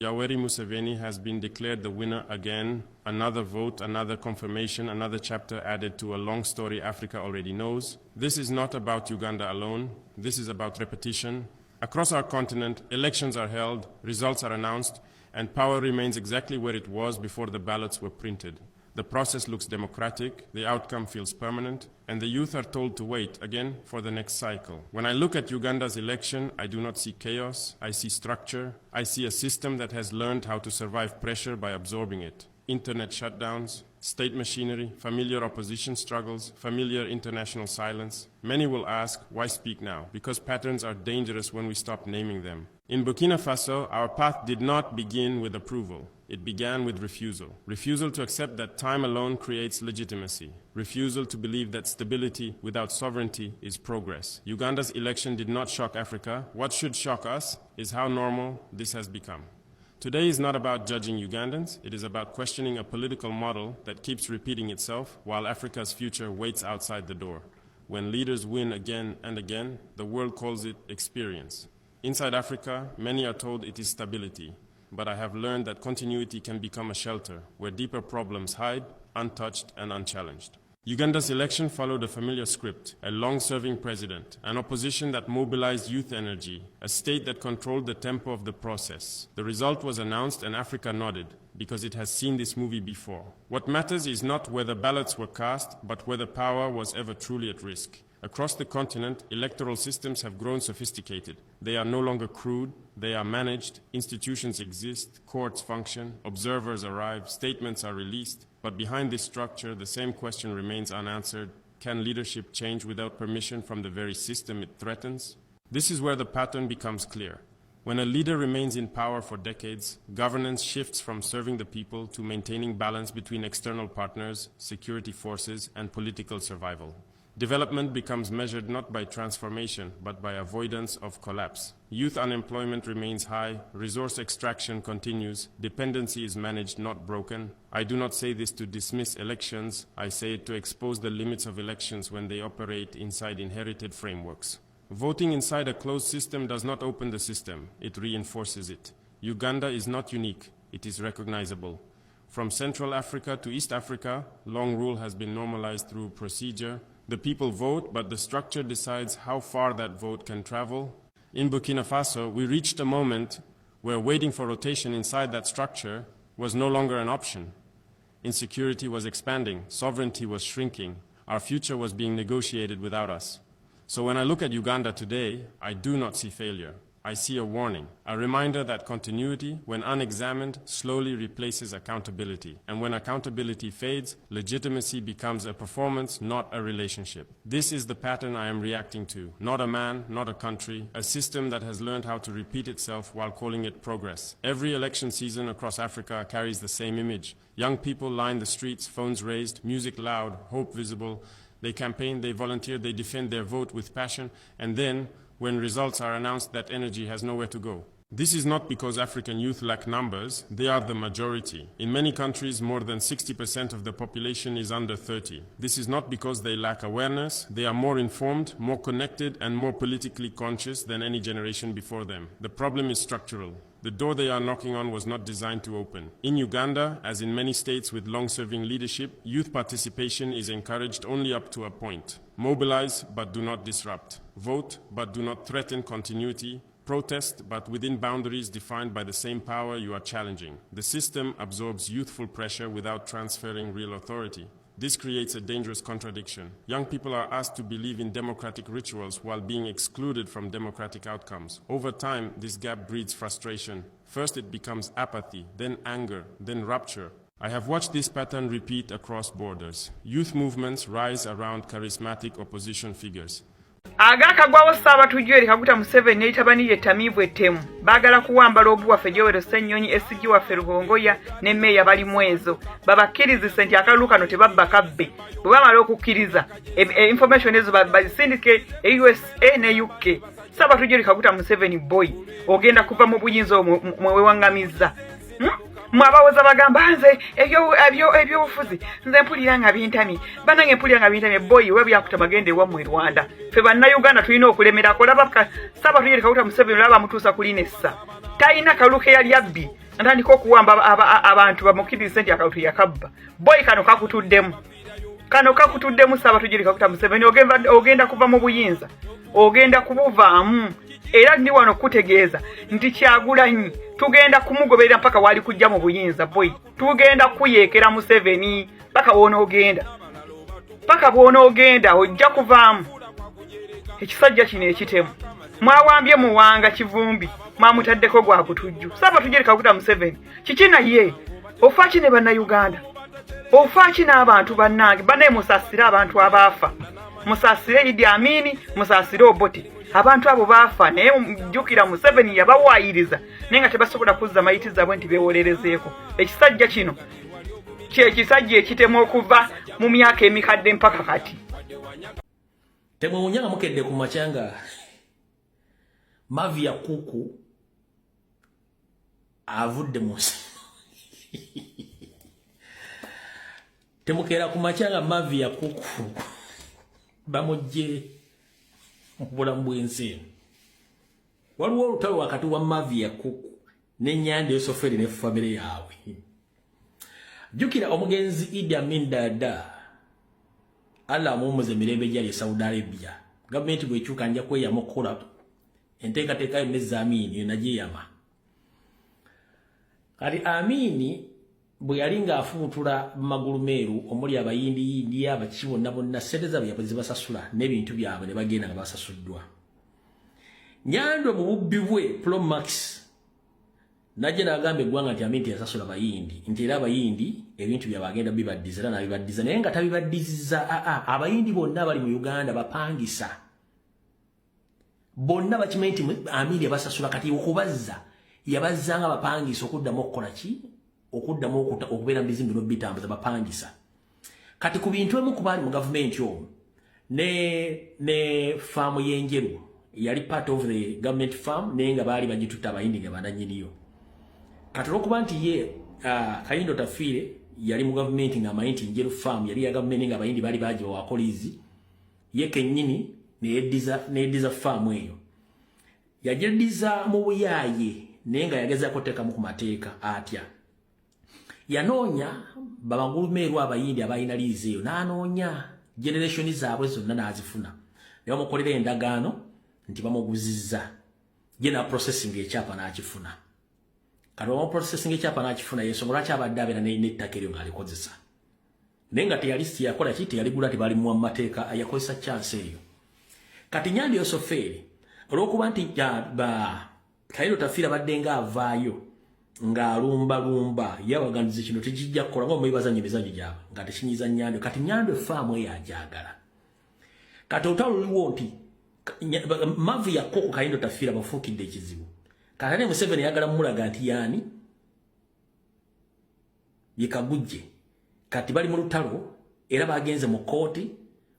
Yoweri Museveni has been declared the winner again. Another vote, another confirmation, another chapter added to a long story Africa already knows. This is not about Uganda alone. This is about repetition. Across our continent, elections are held, results are announced, and power remains exactly where it was before the ballots were printed. The process looks democratic, the outcome feels permanent, and the youth are told to wait again for the next cycle. When I look at Uganda's election, I do not see chaos, I see structure. I see a system that has learned how to survive pressure by absorbing it. Internet shutdowns, state machinery, familiar opposition struggles, familiar international silence. Many will ask, why speak now? Because patterns are dangerous when we stop naming them. In Burkina Faso, our path did not begin with approval. It began with refusal. Refusal to accept that time alone creates legitimacy. Refusal to believe that stability without sovereignty is progress. Uganda's election did not shock Africa. What should shock us is how normal this has become. Today is not about judging Ugandans. It is about questioning a political model that keeps repeating itself while Africa's future waits outside the door. When leaders win again and again, the world calls it experience. Inside Africa, many are told it is stability. But I have learned that continuity can become a shelter where deeper problems hide, untouched and unchallenged. Uganda's election followed a familiar script: a long-serving president, an opposition that mobilized youth energy, a state that controlled the tempo of the process. The result was announced and Africa nodded, because it has seen this movie before. What matters is not whether ballots were cast, but whether power was ever truly at risk. Across the continent, electoral systems have grown sophisticated. They are no longer crude, they are managed, institutions exist, courts function, observers arrive, statements are released. But behind this structure, the same question remains unanswered: can leadership change without permission from the very system it threatens? This is where the pattern becomes clear. When a leader remains in power for decades, governance shifts from serving the people to maintaining balance between external partners, security forces, and political survival. Development becomes measured not by transformation, but by avoidance of collapse. Youth unemployment remains high, resource extraction continues, dependency is managed, not broken. I do not say this to dismiss elections, I say it to expose the limits of elections when they operate inside inherited frameworks. Voting inside a closed system does not open the system, it reinforces it. Uganda is not unique, it is recognizable. From Central Africa to East Africa, long rule has been normalized through procedure. The people vote, but the structure decides how far that vote can travel. In Burkina Faso, we reached a moment where waiting for rotation inside that structure was no longer an option. Insecurity was expanding, sovereignty was shrinking, our future was being negotiated without us. So when I look at Uganda today, I do not see failure. I see a warning, a reminder that continuity, when unexamined, slowly replaces accountability. And when accountability fades, legitimacy becomes a performance, not a relationship. This is the pattern I am reacting to. Not a man, not a country, a system that has learned how to repeat itself while calling it progress. Every election season across Africa carries the same image. Young people line the streets, phones raised, music loud, hope visible. They campaign, they volunteer, they defend their vote with passion, and then, when results are announced, that energy has nowhere to go. This is not because African youth lack numbers, they are the majority. In many countries, more than 60% of the population is under 30. This is not because they lack awareness, they are more informed, more connected, and more politically conscious than any generation before them. The problem is structural. The door they are knocking on was not designed to open. In Uganda, as in many states with long-serving leadership, youth participation is encouraged only up to a point. Mobilize, but do not disrupt. Vote, but do not threaten continuity. Protest, but within boundaries defined by the same power you are challenging. The system absorbs youthful pressure without transferring real authority. This creates a dangerous contradiction. Young people are asked to believe in democratic rituals while being excluded from democratic outcomes. Over time, this gap breeds frustration. First, it becomes apathy, then anger, then rupture. I have watched this pattern repeat across borders. Youth movements rise around charismatic opposition figures. Agakagwawo Ssaabatujju Kaguta Museveni etabani ye Tamiivu Ettemu baagala kuwambala obu waffe Joel Ssennyonyi SG waffe Ruhongoya ne Meeya bali mwezo babakkirizise nti akalulu kano tebabba kabbe bwe bamala okukkiriza information ezo bazisindike USA ne UK. Ssaabatujju Kaguta Museveni boy ogenda kuva mu buyinza mwewangamiza mwabawoza bagamba nze ebyobufuzi nze mpulira nga bintamye banange mpulira nga bintamye boyi we byakuta magende wammwe Rwanda ffe bannayuganda tulina okulemera kolaba Ssaabatujju Kaguta Museveni laba mutuusa kulinessa talina kaluke yali abbi Ntandika okuwamba abantu bamukirize nti akalulu yakabba. Boy kano kakutuddemu. Kano kakutuddemu Ssaabatugyeri Kaguta Museveni ogenda kuva mu buyinza. Ogenda kubuvaamu. Era ndi wano kutegeeza nti Kyagulanyi tugenda kumugoberera mpaka wali kujja mu buyinza boy. Tugenda kuyeekera Museveni paka wonoogenda. Paka bwonoogenda ojja kuvaamu. Ekisajja kino ekitemu. Mwawambye Muwanga Kivumbi. Mwamutaddeko gwa kutujju. Ssaabatugyeri Kaguta Museveni. Kiki naye? Ofaaki ne bannayuganda. Ofaaki n'abantu bannange. Banne musaasire abantu abaafa. Musaasire Idi Amini, musaasire Obote. Abantu abo baafa naye mujjukira Museveni yabawaayiriza naye nga tebasobola kuzza mayiti zaabwe nti beewolerezeeko. Ekisajja kino kyekisajja ekitemu okuva mu myaka emikadde mpaka kati. Temwewuunya nga mukedde ku makyanga Mavi ya Kuku avudde mu nsi. Temukeera ku makyanga Mavi ya Kuku bamujje mu bulamu bw'ensi. Waliwo olutalo wakati wa Mavi ya Kuku ne Nyande Yosoferi ne famire yaabwe. Jjukira omugenzi Idi Amin Dada Allah amuwummuze emirembe gyali e Saudi Arabia. Gavumenti bw'ekyuka nja kweyama okukola enteekateeka yonna ezza Amini yonna gyeyama. Kati Amini bwe yali ng'afuutula Magulu Meeru omuli abayindiyindi abaki bonna ssente zaabwe zibasasula n'ebintu byabwe ne bagenda nga basasuddwa. Nyandwe mu bubbi bwe Promax najja n'agamba eggwanga nti Amini yasasula abayindi nti era abayindi ebintu byabwe agenda bibaddiza era n'abibaddiza naye nga tabibaddizizza abayindi bonna bali mu Uganda bapangisa. Bonna bakimanyi nti Amini yabasasula kati okubazza yabazzanga bapangisa okuddamu okukola ki? Okuddamu okubeera mu bizimbe bitambuza bapangisa. Kati ku bintu emu ku baali mu gavumenti omwo ne faamu y'enjeru yali part of the government farm naye nga baali bagitutta abayindi nga bananyiniyo. Kati olwokuba nti ye Kayindo Tafiire yali mu gavumenti ng'amanyi nti njeru farm yali ya gavumenti nga abayindi baali bagiwa wakolizi ye kennyini neyeddiza faamu eyo. Yageddiza mu buyaaye naye nga yagezaako okuteekamu ku mateeka atya. Yanoonya Magulu Meeru abayindi abalina liizi eyo n'anoonya generation zaabwe zonna n'azifuna. Ne bamukolera endagaano nti bamuguzizza ye na processing ekyapa n'akifuna. Kati bamu processing ekyapa n'akifuna y'ensonga lwaki abadde abeera n'ettaka eryo ng'alikozesa. Naye nga teyali yakola ki teyaligula tebali mu mateeka yakozesa chance eyo. Kati Nyande Yosoferi olw'okuba nti Kayindo Tafiire abadde ng'avaayo ng'alumbalumba yabagandiza kino tekijja kukola nga omwebazanya emizanyo gyabwe nga tekinyiza Nyande. Kati Nyande faamu eyo agyagala. Kati olutalo luliwo nti Mavi ya Kuku Kayindo Tafiire bafuukidde ekizibu. Kati ate Museveni yagala mulaga nti yaani ye Kagujje. Kati bali mu lutalo era bagenze mu kooti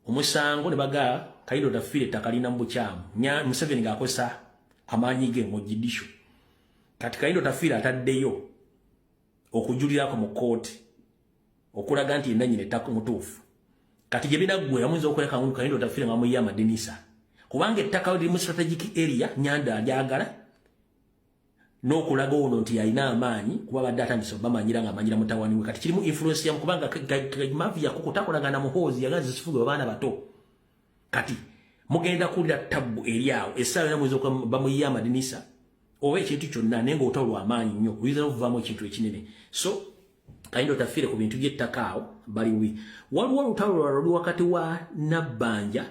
omusango ne baga Kayindo Tafiire ettaka lina mu bukyamu. Museveni ng'akozesa amaanyi ge mu judicial. Kati Kayindo Tafiire ataddeyo okujulirako mu kooti okulaga nti yenna nnyina ettaka mutuufu. Kati gye binaggwe yamuyinza okuleka Kayindo Tafiire nga muyiye amadinisa kubanga ettaka liri mu strategic area Nyanda alyagala n'okulaga ono nti yalina amaanyi kuba badde atandise bamanyira ng'amanyira mutawani we. Kati kirimu influence yamu kubanga Mavi ya Kuku takolanga na muhoozi yaganze zifuge baana bato. Kati mugenda kulira tabbu eri awo essaawa yonna muyinza okuba bamuyiye amadinisa oba ekintu kyonna naye ng'olutalo lw'amaanyi nnyo oyinza n'okuvaamu ekintu ekinene. So Kayindo Tafiire ku bintu by'ettaka awo baliwi. Waliwo olutalo lwalwa luli wakati wa Nabbanja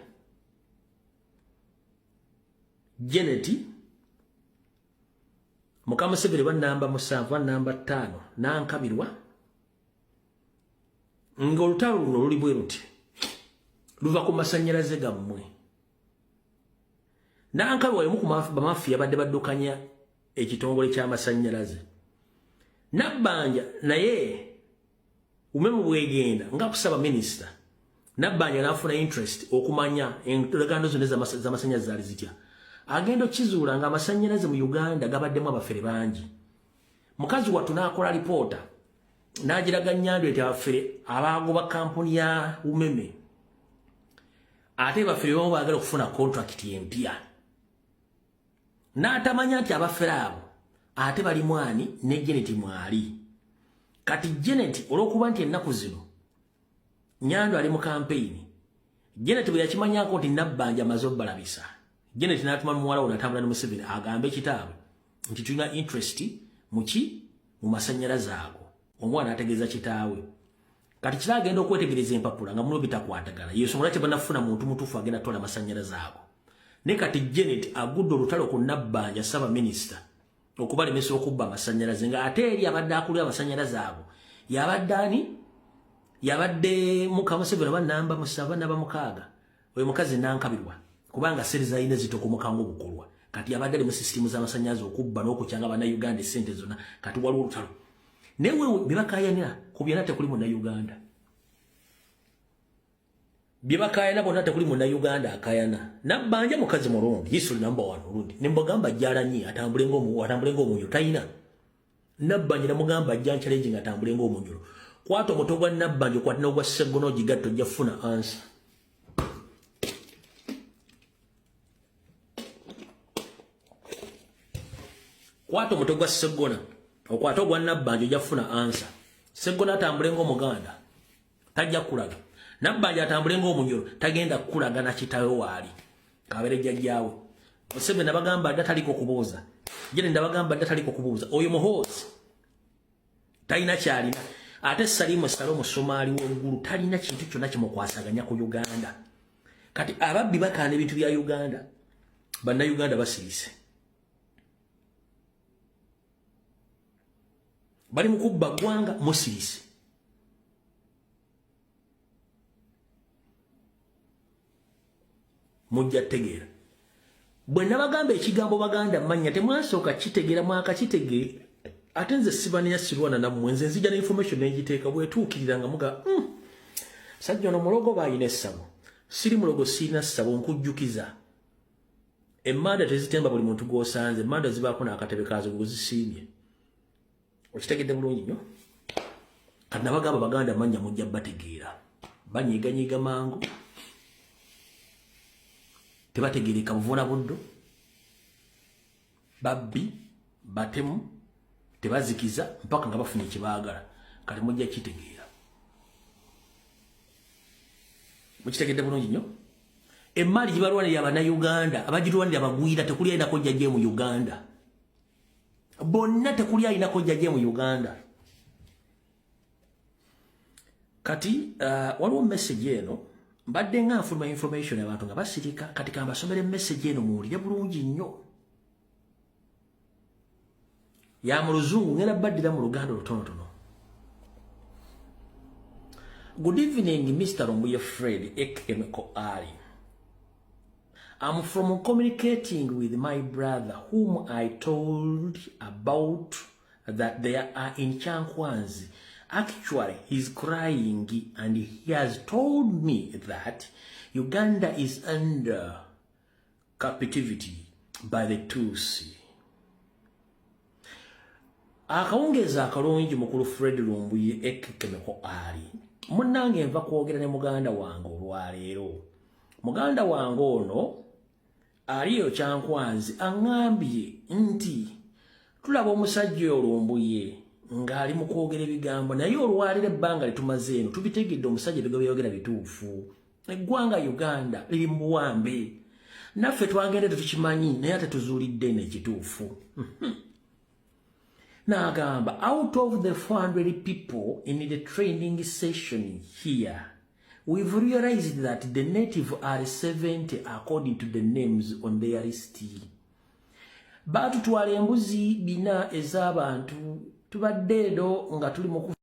Janet Mukama Museveni wa namba 7 wa namba 5 Nankabirwa ng'olutalo luno luli bwe luti luva ku masannyalaze gammwe. Nankabirwa y'omu ku bamafiya badde baddukanya ekitongole ky'amasannyalaze. Nabbanja naye umemu bwegenda nga kusaba minisita Nabbanja n'afuna interest okumanya endagaano zonna z'amasannyalaze zaali zitya. Agenda kizuula nga amasannyalaze mu Uganda gabaddemu abafere bangi. Mukazi wattu n'akola lipoota n'agiraga Nyandwe nti abafere abaagoba kampuni ya umeme ate bafere bamu baagala okufuna contract empya. N'atamanya nti abafere abo ate bali mwani ne Janet mwali kati Janet olwokuba nti ennaku zino Nyando ali mu campaign Janet bwe yakimanyako nti Nabbanja mazobalabisa Janet n'atuma muwala we atambula ne Museveni agambe kitaabwe nti tulina interest mu masanyalaze ago omwana ategeeza kitaawe kati kiragenda okwetegereza empapula nga muno bitakwatagala yesobola tebanafuna muntu mutuufu agenda tola masanyalaze ago ne kati Janet agudde olutalo ku Nabbanja saba minister okubalemesa okubba amasanyalaze nga ate eri abadde akulira amasanyalaze ago yabadde Mukamuseveni banamba musaba naba mukaaga oyo mukazi nankabirwa kubanga seriza ine zitokumukango bukolwa kati yabadde mu system z'amasanyalaze okubba n'okukyanga bana Uganda sente zona kati waliwo olutalo newe bibakayanira kubyana tekuli mu na Uganda bibakayana bonna tekuli mu na Uganda akayana Nabbanja mukazi mulungi history number 1 olundi nimbogamba jala nyi atambule ng'omunyo tayina Nabbanja namugamba ajja challenge atambule ng'omunyo kwato mutogwa Nabbanja kwatina ogwa Ssegono gigatto jafuna answer kwato mutogwa Ssegono okwato gwa Nabbanja jafuna answer Ssegono atambule ng'omuganda tajja kulaga Nabbanja atambule ng'omunyoro tagenda kulaga na kitawe wali kabere jjajjawe Museveni nabagamba dataliko kubuuza jene ndabagamba dataliko kubuuza oyo muhoozi talina kyalina ate Salimu Salomo Somali w'olugulu talina kintu kyonna kimukwasaganya ku Uganda kati ababbi bakaana ebintu bya Uganda banna Uganda basirise bali mukubba gwanga musirise mujja tegeera bwe nabagamba ekigambo baganda manya temwasooka kitegeera mwaka kitegere ate nze sibaniya sirwana nammwe nze nzija ne information negiteeka bwetuukirira nga muga sajja ono mulogo baayina essabo siri mulogo sirina ssabo nkujjukiza emmanda tezitemba buli muntu gw'osanze emmanda zibaako n'akatebe kaazo gwezisiimye okitegedde bulungi nnyo kati nabagamba baganda manya mujja bategeera banyiiganyiiga mangu tebategereka buvuna buddo babbi batemu tebazikiza mpaka nga bafuna ekibaagala kati mujja kitegeera mukitegedde bulungi nnyo emmali gibalwanira abannayuganda abagirwanira abagwira tekuli ayinako jjajje mu Uganda bonna tekuli ayinako jjajje mu Uganda kati waliwo message eno mbadde nga nfuluma information abantu nga basirika kati kambasomere message eno muwulire bulungi nnyo ya mu luzungu ngenda baddira mu Luganda olutonotono. Good evening, Mr. Rombuye Fred Ekemeko Ali. I'm from communicating with my brother whom I told about that they are in Chankwanzi. Actually, he's crying and he has told me that Uganda is under captivity by the Tutsi. Akaongeza akalungi mukulu Fred Rombuye Ekemeko Ali. Munange nva kwogera ne muganda wange olwaleero. Muganda wange ono aliyo Chankwanzi angambye nti tulaba omusajja Rombuye ngali mu kwogera ebigambo naye olwalire ebbanga litumaze eno tubitegedde omusajja ebigambo byogera bituufu. Eggwanga Uganda liri mu buwambe. Naffe twagende tukimanyi naye ate tuzuulidde n'ekituufu. Nagamba, out of the 400 people in the training session here, we've realized that the native are 70 according to the names on their list. Batu twale embuzi bina ez'abantu tubadde edo nga tuli mu